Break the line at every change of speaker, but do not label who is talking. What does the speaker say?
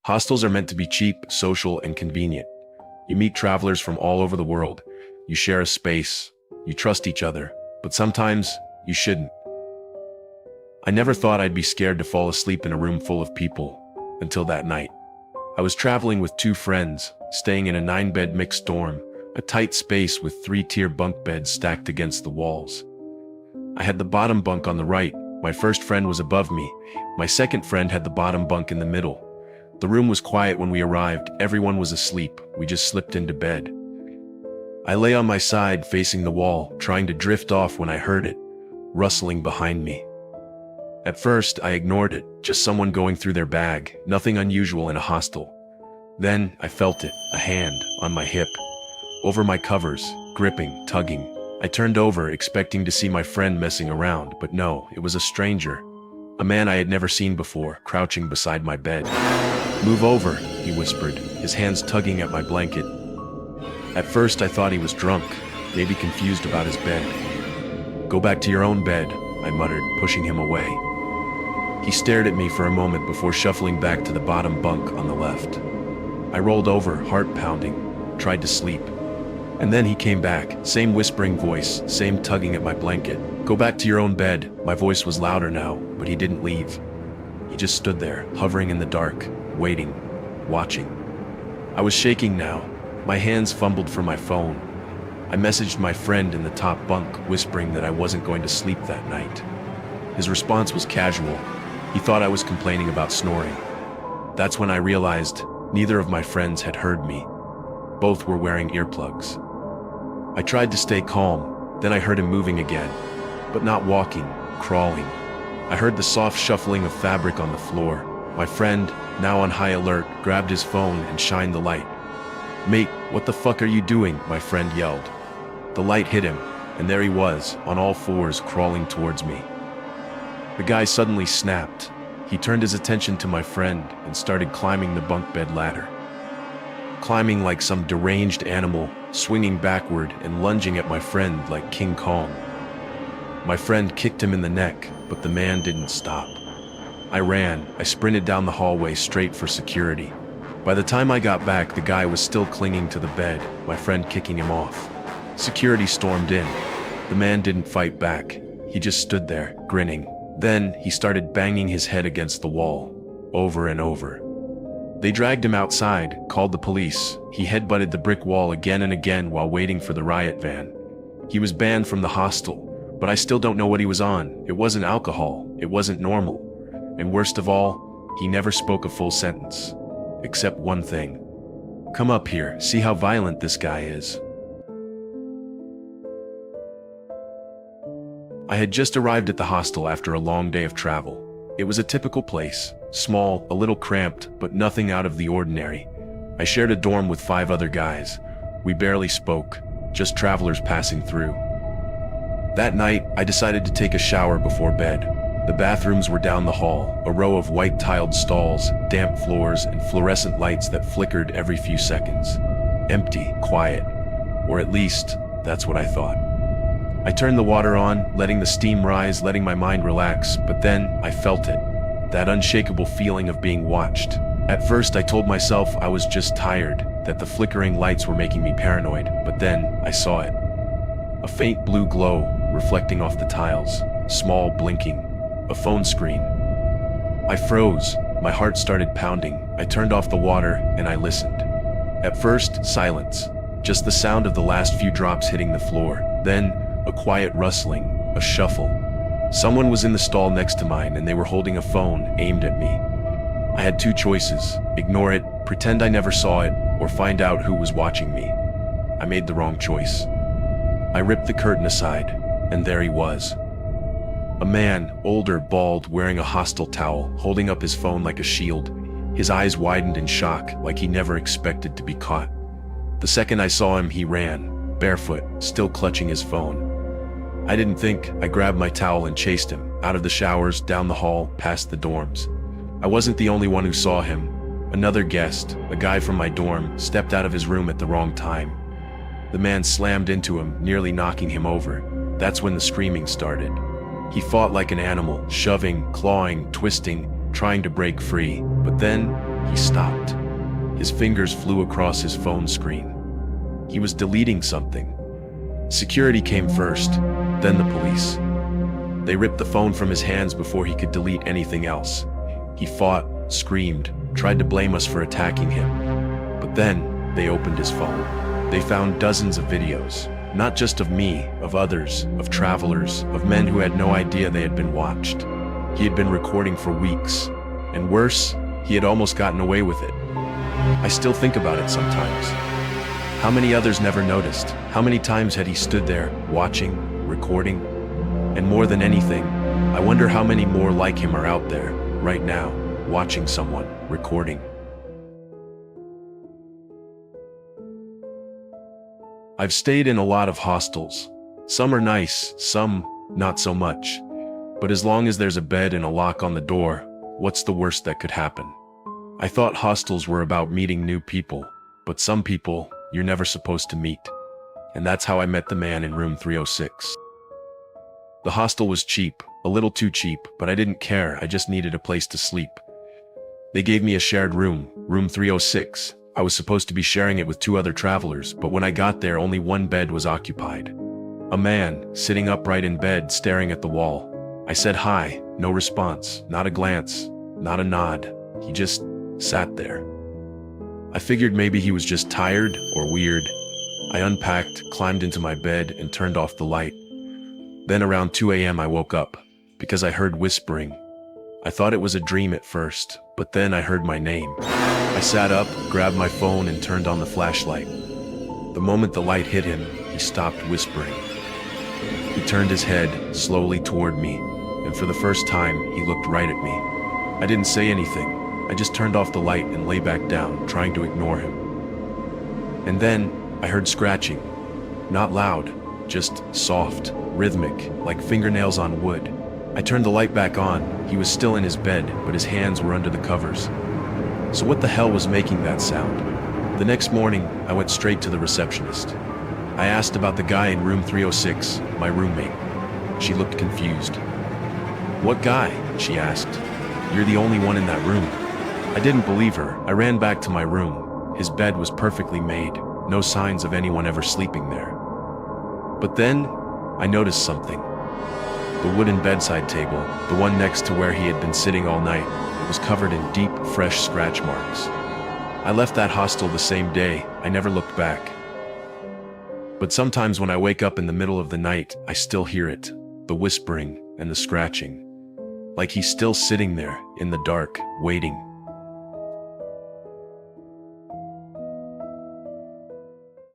Hostels are meant to be cheap, social, and convenient. You meet travelers from all over the world. You share a space. You trust each other. But sometimes, you shouldn't. I never thought I'd be scared to fall asleep in a room full of people, until that night. I was traveling with two friends, staying in a 9-bed mixed dorm, a tight space with 3-tier bunk beds stacked against the walls. I had the bottom bunk on the right. My first friend was above me. My second friend had the bottom bunk in the middle. The room was quiet when we arrived. Everyone was asleep. We just slipped into bed. I lay on my side facing the wall, trying to drift off when I heard it, rustling behind me. At first, I ignored it, just someone going through their bag, nothing unusual in a hostel. Then, I felt it, a hand, on my hip, over my covers, gripping, tugging. I turned over, expecting to see my friend messing around, but no, it was a stranger. A man I had never seen before, crouching beside my bed. "Move over," he whispered, his hands tugging at my blanket. At first, I thought he was drunk, maybe confused about his bed. "Go back to your own bed," I muttered, pushing him away. He stared at me for a moment before shuffling back to the bottom bunk on the left. I rolled over, heart pounding, tried to sleep. And then he came back, same whispering voice, same tugging at my blanket. "Go back to your own bed." My voice was louder now, but he didn't leave. He just stood there, hovering in the dark, waiting, watching. I was shaking now. My hands fumbled for my phone. I messaged my friend in the top bunk, whispering that I wasn't going to sleep that night. His response was casual. He thought I was complaining about snoring. That's when I realized neither of my friends had heard me. Both were wearing earplugs. I tried to stay calm, then I heard him moving again, but not walking, crawling. I heard the soft shuffling of fabric on the floor. My friend, now on high alert, grabbed his phone and shined the light. "Mate, what the fuck are you doing?" my friend yelled. The light hit him, and there he was, on all fours, crawling towards me. The guy suddenly snapped. He turned his attention to my friend and started climbing the bunk bed ladder. Climbing like some deranged animal, swinging backward and lunging at my friend like King Kong. My friend kicked him in the neck, but the man didn't stop. I ran. I sprinted down the hallway straight for security. By the time I got back, the guy was still clinging to the bed, my friend kicking him off. Security stormed in. The man didn't fight back. He just stood there, grinning. Then, he started banging his head against the wall, over and over. They dragged him outside, called the police. He headbutted the brick wall again and again while waiting for the riot van. He was banned from the hostel, but I still don't know what he was on. It wasn't alcohol. It wasn't normal. And worst of all, he never spoke a full sentence. Except one thing. "Come up here, see how violent this guy is." I had just arrived at the hostel after a long day of travel. It was a typical place, small, a little cramped, but nothing out of the ordinary. I shared a dorm with 5 other guys. We barely spoke, just travelers passing through. That night, I decided to take a shower before bed. The bathrooms were down the hall, a row of white-tiled stalls, damp floors, and fluorescent lights that flickered every few seconds. Empty, quiet, or at least, that's what I thought. I turned the water on, letting the steam rise, letting my mind relax, but then I felt it. That unshakable feeling of being watched. At first, I told myself I was just tired, that the flickering lights were making me paranoid, but then I saw it. A faint blue glow, reflecting off the tiles, small, blinking, a phone screen. I froze, my heart started pounding. I turned off the water, and I listened. At first, silence, just the sound of the last few drops hitting the floor. Then, a quiet rustling, a shuffle. Someone was in the stall next to mine and they were holding a phone aimed at me. I had 2 choices: ignore it, pretend I never saw it, or find out who was watching me. I made the wrong choice. I ripped the curtain aside, and there he was. A man, older, bald, wearing a hostel towel, holding up his phone like a shield. His eyes widened in shock, like he never expected to be caught. The second I saw him, he ran, barefoot, still clutching his phone. I didn't think. I grabbed my towel and chased him, out of the showers, down the hall, past the dorms. I wasn't the only one who saw him. Another guest, a guy from my dorm, stepped out of his room at the wrong time. The man slammed into him, nearly knocking him over. That's when the screaming started. He fought like an animal, shoving, clawing, twisting, trying to break free. But then, he stopped. His fingers flew across his phone screen. He was deleting something. Security came first, then the police. They ripped the phone from his hands before he could delete anything else. He fought, screamed, tried to blame us for attacking him. But then, they opened his phone. They found dozens of videos, not just of me, of others, of travelers, of men who had no idea they had been watched. He had been recording for weeks. And worse, he had almost gotten away with it. I still think about it sometimes. How many others never noticed? How many times had he stood there, watching, recording? And more than anything, I wonder how many more like him are out there, right now, watching someone, recording. I've stayed in a lot of hostels. Some are nice, some not so much. But as long as there's a bed and a lock on the door, what's the worst that could happen? I thought hostels were about meeting new people, but some people you're never supposed to meet. And that's how I met the man in room 306. The hostel was cheap, a little too cheap, but I didn't care, I just needed a place to sleep. They gave me a shared room, room 306. I was supposed to be sharing it with 2 other travelers, but when I got there, only one bed was occupied. A man, sitting upright in bed, staring at the wall. I said hi, no response, not a glance, not a nod. He just sat there. I figured maybe he was just tired or weird. I unpacked, climbed into my bed, and turned off the light. Then around 2 a.m. I woke up, because I heard whispering. I thought it was a dream at first, but then I heard my name. I sat up, grabbed my phone, and turned on the flashlight. The moment the light hit him, he stopped whispering. He turned his head slowly toward me, and for the first time, he looked right at me. I didn't say anything. I just turned off the light and lay back down, trying to ignore him. And then, I heard scratching. Not loud, just soft, rhythmic, like fingernails on wood. I turned the light back on. He was still in his bed, but his hands were under the covers. So what the hell was making that sound? The next morning, I went straight to the receptionist. I asked about the guy in room 306, my roommate. She looked confused. "What guy?" she asked. "You're the only one in that room." I didn't believe her. I ran back to my room. His bed was perfectly made, no signs of anyone ever sleeping there. But then, I noticed something. The wooden bedside table, the one next to where he had been sitting all night, was covered in deep, fresh scratch marks. I left that hostel the same day. I never looked back. But sometimes when I wake up in the middle of the night, I still hear it, the whispering and the scratching. Like he's still sitting there, in the dark, waiting.